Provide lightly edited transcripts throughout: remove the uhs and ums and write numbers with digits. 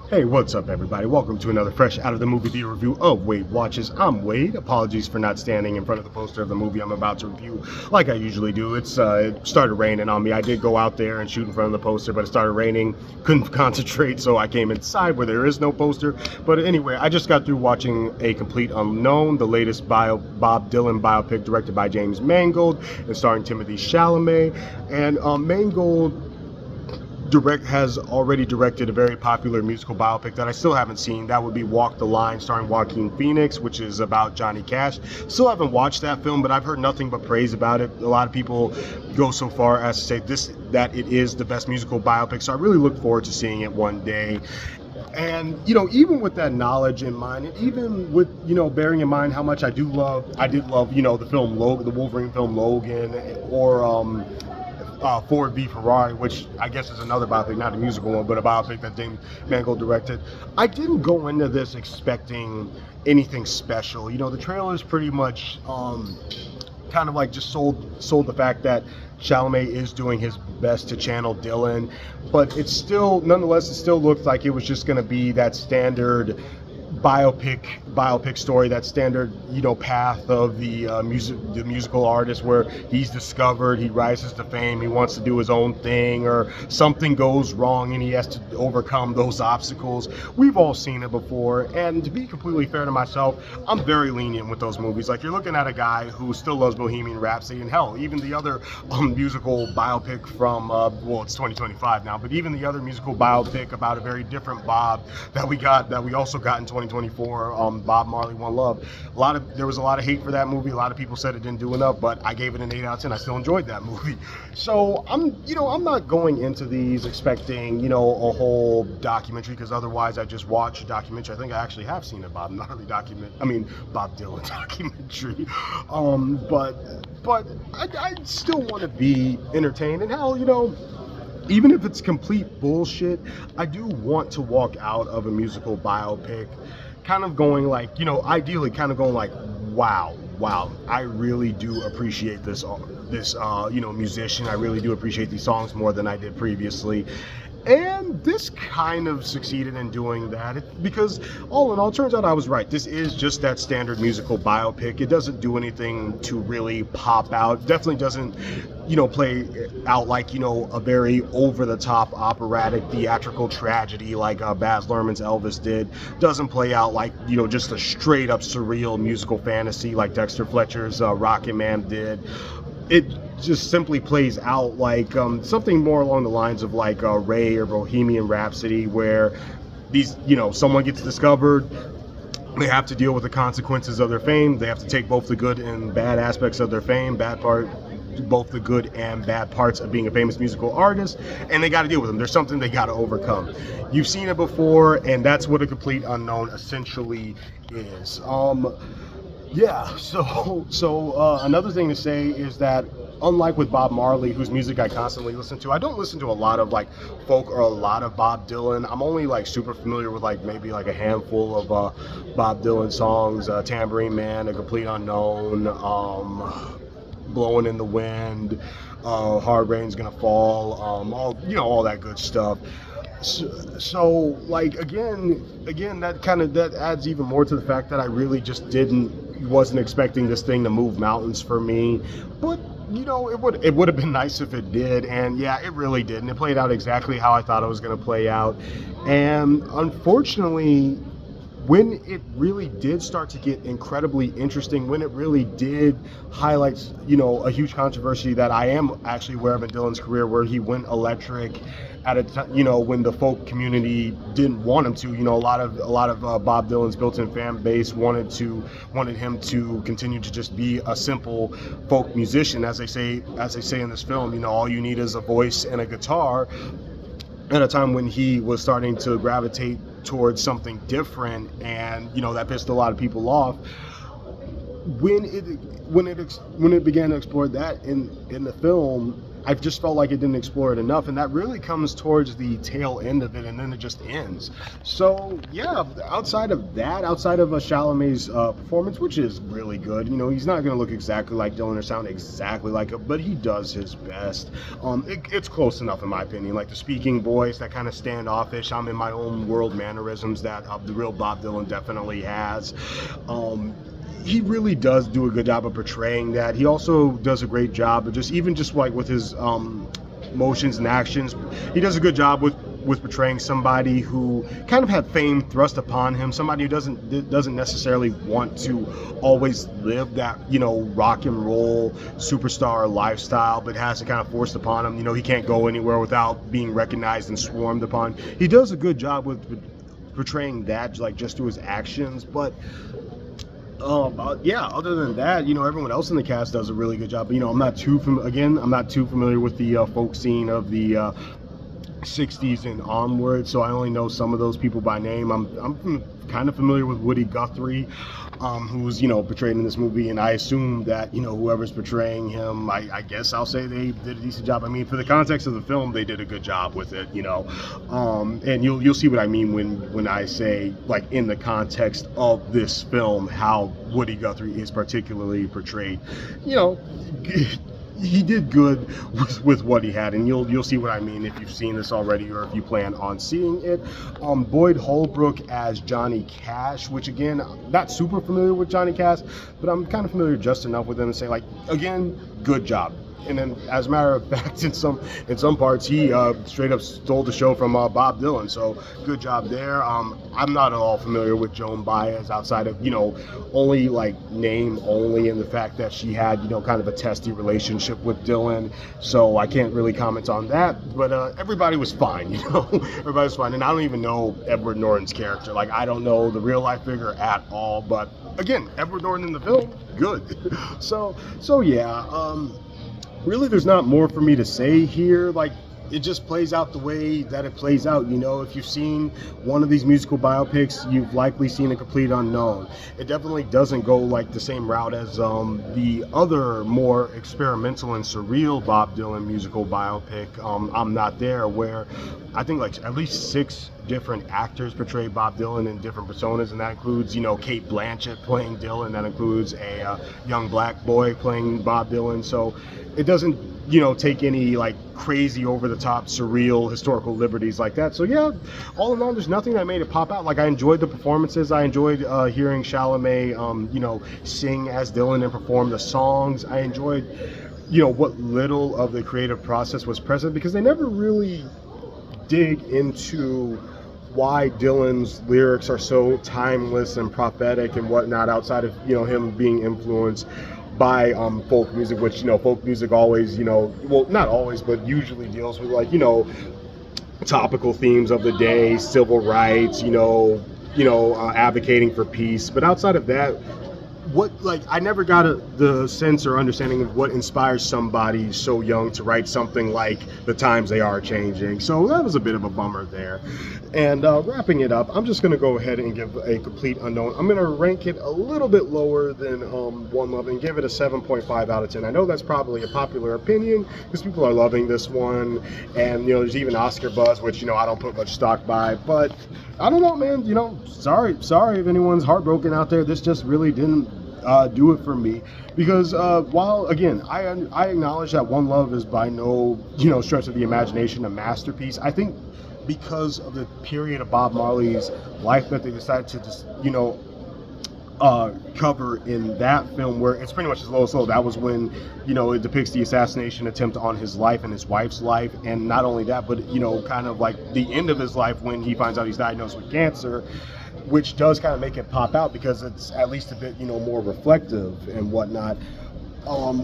Hey, what's up, everybody? Welcome to another fresh out of the movie theater review of Wade Watches. I'm Wade. Apologies for not standing in front of the poster of the movie I'm about to review like I usually do. It started raining on me. I did go out there and shoot in front of the poster, but it started raining. Couldn't concentrate, so I came inside where there is no poster. But anyway, I just got through watching A Complete Unknown, the latest Bob Dylan biopic directed by James Mangold and starring Timothy Chalamet. And Mangold has already directed a very popular musical biopic that I still haven't seen. That would be Walk the Line, starring Joaquin Phoenix, which is about Johnny Cash. Still haven't watched that film, but I've heard nothing but praise about it. A lot of people go so far as to say that it is the best musical biopic, so I really look forward to seeing it one day. And even with that knowledge in mind, and even with bearing in mind how much I did love the film Logan, the Wolverine film Logan, or Ford v Ferrari, which I guess is another biopic, not a musical one, but a biopic that James Mangold directed. I didn't go into this expecting anything special. The trailer is pretty much kind of like just sold the fact that Chalamet is doing his best to channel Dylan, but nonetheless, it still looked like it was just going to be that standard biopic story, that standard path of the musical artist, where he's discovered, he rises to fame, he wants to do his own thing, or something goes wrong and he has to overcome those obstacles. We've all seen it before, and to be completely fair to myself, I'm very lenient with those movies. Like, you're looking at a guy who still loves Bohemian Rhapsody, and hell, even the other musical biopic from it's 2025 now, but even the other musical biopic about a very different Bob that we also got in 2024, Bob Marley, One Love. There was a lot of hate for that movie. A lot of people said it didn't do enough, but I gave it an 8 out of 10. I still enjoyed that movie. So I'm not going into these expecting, a whole documentary, because otherwise I just watch a documentary. I think I actually have seen a Bob Dylan documentary. But I still want to be entertained, and hell, even if it's complete bullshit, I do want to walk out of a musical biopic kind of going like, ideally kind of going like, wow, I really do appreciate this musician. I really do appreciate these songs more than I did previously. And this kind of succeeded in doing that, because all in all, turns out I was right. This is just that standard musical biopic. It doesn't do anything to really pop out. Definitely doesn't, play out like, a very over-the-top operatic theatrical tragedy like Baz Luhrmann's Elvis did. Doesn't play out like, just a straight-up surreal musical fantasy like Dexter Fletcher's Rocket Man did. It just simply plays out like something more along the lines of like Ray or Bohemian Rhapsody, where someone gets discovered, they have to deal with the consequences of their fame. They have to take both the good and bad aspects of their fame, both the good and bad parts of being a famous musical artist, and they got to deal with them. There's something they got to overcome. You've seen it before, and that's what A Complete Unknown essentially is. Another thing to say is that, unlike with Bob Marley, whose music I constantly listen to, I don't listen to a lot of like folk or a lot of Bob Dylan. I'm only like super familiar with like maybe like a handful of Bob Dylan songs: Tambourine Man, A Complete Unknown, Blowing in the Wind, Hard Rain's Gonna Fall, all that good stuff. So like again, that adds even more to the fact that I really just wasn't expecting this thing to move mountains for me. But it would have been nice if it did, and yeah, it really did, and it played out exactly how I thought it was going to play out. And unfortunately, when it really did start to get incredibly interesting, when it really did highlight, a huge controversy that I am actually aware of in Dylan's career, where he went electric at a time, when the folk community didn't want him to. A lot of Bob Dylan's built-in fan base wanted him to continue to just be a simple folk musician, as they say in this film. All you need is a voice and a guitar. At a time when he was starting to gravitate towards something different, and that pissed a lot of people off. When it began to explore that in the film, I just felt like it didn't explore it enough, and that really comes towards the tail end of it, and then it just ends. So yeah, outside of that, outside of Chalamet's performance, which is really good, you know, he's not going to look exactly like Dylan or sound exactly like him, but he does his best. It's close enough in my opinion. Like the speaking voice, that kind of standoffish, I'm in my own world mannerisms that the real Bob Dylan definitely has. He really does do a good job of portraying that. He also does a great job of just like with his motions and actions. He does a good job with portraying somebody who kind of had fame thrust upon him, somebody who doesn't necessarily want to always live that, you know, rock and roll superstar lifestyle, but has it kind of forced upon him. You know, he can't go anywhere without being recognized and swarmed upon. He does a good job with portraying that, like just through his actions, but yeah, other than that, you know, everyone else in the cast does a really good job. But, you know, I'm not too familiar with the folk scene of the 60s and onward, so I only know some of those people by name. I'm kind of familiar with Woody Guthrie, who's, you know, portrayed in this movie, and I assume that, you know, whoever's portraying him, I guess I'll say they did a decent job. I mean, for the context of the film, they did a good job with it, you know, and you'll see what I mean when I say, like, in the context of this film, how Woody Guthrie is particularly portrayed. You know, he did good with what he had, and you'll see what I mean if you've seen this already or if you plan on seeing it. Boyd Holbrook as Johnny Cash, which again, not super familiar with Johnny Cash, but I'm kind of familiar just enough with him to say, like, again, good job. And then, as a matter of fact, in some parts, he straight up stole the show from Bob Dylan. So good job there. I'm not at all familiar with Joan Baez outside of, you know, only like name only, and the fact that she had, you know, kind of a testy relationship with Dylan. So I can't really comment on that. But everybody was fine, you know. Everybody was fine. And I don't even know Edward Norton's character. Like, I don't know the real life figure at all. But again, Edward Norton in the film, good. So yeah. Really, there's not more for me to say here. Like, it just plays out the way that it plays out. You know, if you've seen one of these musical biopics, you've likely seen A Complete Unknown. It definitely doesn't go like the same route as the other more experimental and surreal Bob Dylan musical biopic, I'm Not There, where I think like at least 6 different actors portray Bob Dylan in different personas, and that includes, you know, Cate Blanchett playing Dylan, that includes a young black boy playing Bob Dylan. So it doesn't, you know, take any like crazy over the top surreal historical liberties like that. So yeah, all in all, there's nothing that made it pop out. Like, I enjoyed the performances. I enjoyed hearing Chalamet you know, sing as Dylan and perform the songs. I enjoyed, you know, what little of the creative process was present, because they never really dig into why Dylan's lyrics are so timeless and prophetic and whatnot, outside of, you know, him being influenced by folk music, which, you know, folk music always, you know, well, not always, but usually deals with, like, you know, topical themes of the day, civil rights, advocating for peace. But outside of that, I never got the sense or understanding of what inspires somebody so young to write something like The Times They Are Changing. So that was a bit of a bummer there. And wrapping it up, I'm just going to go ahead and give A Complete Unknown. I'm going to rank it a little bit lower than One Love and give it a 7.5 out of 10. I know that's probably a popular opinion because people are loving this one. And, you know, there's even Oscar buzz, which, you know, I don't put much stock by. But I don't know, man. You know, sorry if anyone's heartbroken out there. This just really didn't do it for me, because while again I acknowledge that One Love is by no, you know, stretch of the imagination a masterpiece, I think because of the period of Bob Marley's life that they decided to just, you know, cover in that film, where it's pretty much his lowest low. That was when, you know, it depicts the assassination attempt on his life and his wife's life, and not only that, but, you know, kind of like the end of his life when he finds out he's diagnosed with cancer, which does kind of make it pop out because it's at least a bit, you know, more reflective and whatnot.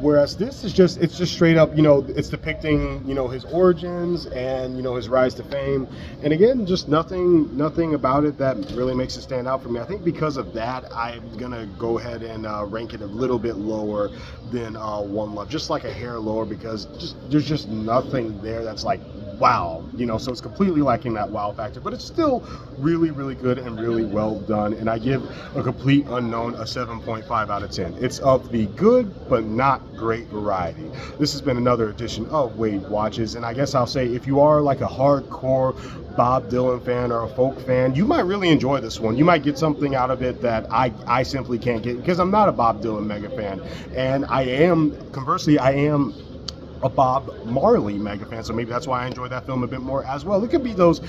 Whereas this is just straight up, you know, it's depicting, you know, his origins and, you know, his rise to fame. And again, just nothing about it that really makes it stand out for me. I think because of that, I'm gonna go ahead and rank it a little bit lower than One Love, just like a hair lower, because there's just nothing there that's like wow, so it's completely lacking that wow factor, but it's still really, really good and really well done. And I give A Complete Unknown a 7.5 out of 10. It's of the good but not great variety. This has been another edition of Wade Watches, and I guess I'll say if you are like a hardcore Bob Dylan fan or a folk fan, you might really enjoy this one. You might get something out of it that I simply can't get, because I'm not a Bob Dylan mega fan, and conversely, I am a Bob Marley mega fan, so maybe that's why I enjoy that film a bit more as well. It could be those,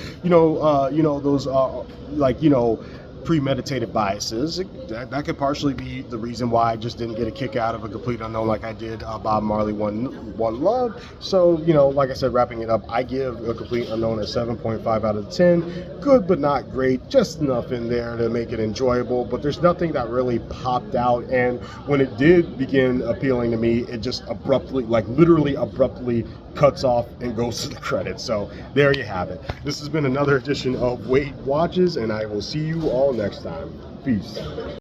premeditated biases. That could partially be the reason why I just didn't get a kick out of A Complete Unknown like I did Bob Marley One Love. So, like I said, wrapping it up, I give A Complete Unknown a 7.5 out of 10. Good but not great, just enough in there to make it enjoyable, but there's nothing that really popped out. And when it did begin appealing to me, it just literally abruptly cuts off and goes to the credits. So there you have it. This has been another edition of Wade Watches, and I will see you all next time. Peace.